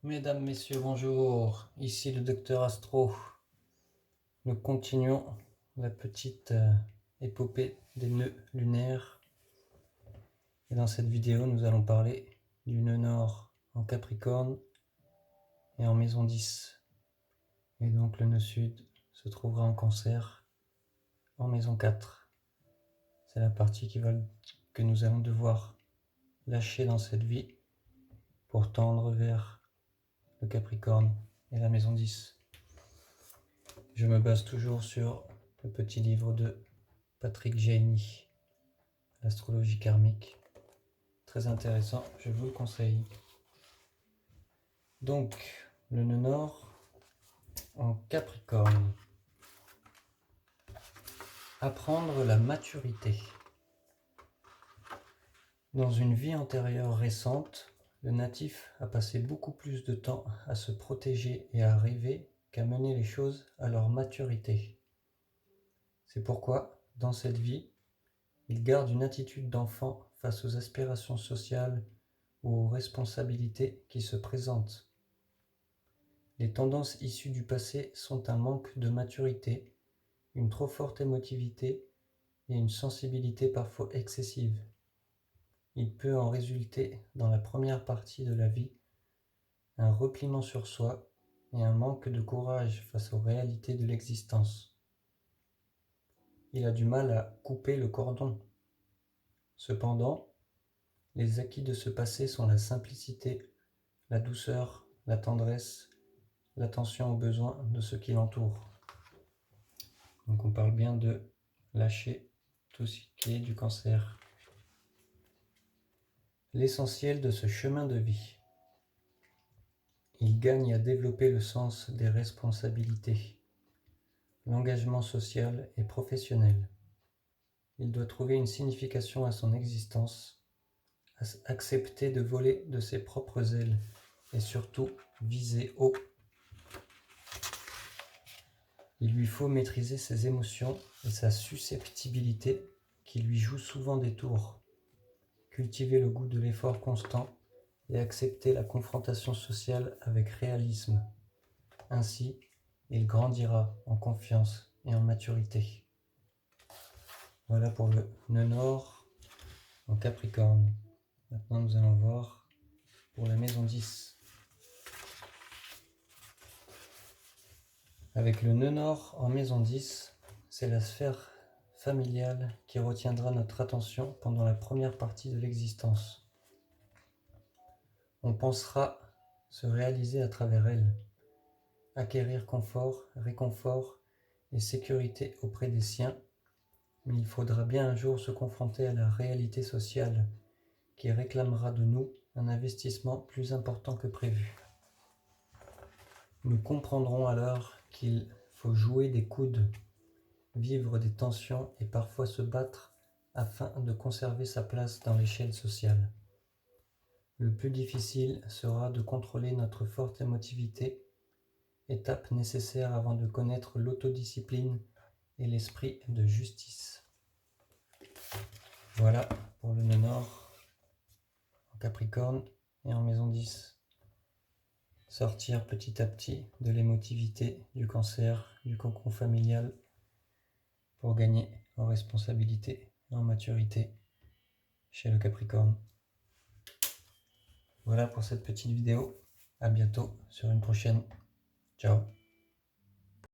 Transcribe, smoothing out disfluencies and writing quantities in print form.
Mesdames, Messieurs, bonjour, ici le docteur Astro. Nous continuons la petite épopée des nœuds lunaires. Et dans cette vidéo, nous allons parler du nœud nord en Capricorne et en maison 10. Et donc le nœud sud se trouvera en Cancer en maison 4. C'est la partie que nous allons devoir lâcher dans cette vie pour tendre vers le Capricorne et la maison 10. Je me base toujours sur le petit livre de Patrick Jaini, l'astrologie karmique. Très intéressant, je vous le conseille. Donc, le nœud nord en Capricorne. Apprendre la maturité. Dans une vie antérieure récente, le natif a passé beaucoup plus de temps à se protéger et à rêver qu'à mener les choses à leur maturité. C'est pourquoi, dans cette vie, il garde une attitude d'enfant face aux aspirations sociales ou aux responsabilités qui se présentent. Les tendances issues du passé sont un manque de maturité, une trop forte émotivité et une sensibilité parfois excessive. Il peut en résulter, dans la première partie de la vie, un repliement sur soi et un manque de courage face aux réalités de l'existence. Il a du mal à couper le cordon. Cependant, les acquis de ce passé sont la simplicité, la douceur, la tendresse, l'attention aux besoins de ceux qui l'entourent. Donc on parle bien de lâcher tout ce qui est du Cancer. L'essentiel de ce chemin de vie. Il gagne à développer le sens des responsabilités, l'engagement social et professionnel. Il doit trouver une signification à son existence, accepter de voler de ses propres ailes et surtout viser haut. Il lui faut maîtriser ses émotions et sa susceptibilité qui lui jouent souvent des tours. Cultiver le goût de l'effort constant et accepter la confrontation sociale avec réalisme. Ainsi, il grandira en confiance et en maturité. Voilà pour le nœud nord en Capricorne. Maintenant, nous allons voir pour la maison 10. Avec le nœud nord en maison 10, c'est la sphère familiale qui retiendra notre attention pendant la première partie de l'existence. On pensera se réaliser à travers elle, acquérir confort, réconfort et sécurité auprès des siens, mais il faudra bien un jour se confronter à la réalité sociale qui réclamera de nous un investissement plus important que prévu. Nous comprendrons alors qu'il faut jouer des coudes, vivre des tensions et parfois se battre afin de conserver sa place dans l'échelle sociale. Le plus difficile sera de contrôler notre forte émotivité, étape nécessaire avant de connaître l'autodiscipline et l'esprit de justice. Voilà pour le nœud nord en Capricorne et en maison 10. Sortir petit à petit de l'émotivité, du Cancer, du cocon familial pour gagner en responsabilité et en maturité chez le Capricorne. Voilà pour cette petite vidéo. À bientôt sur une prochaine. Ciao.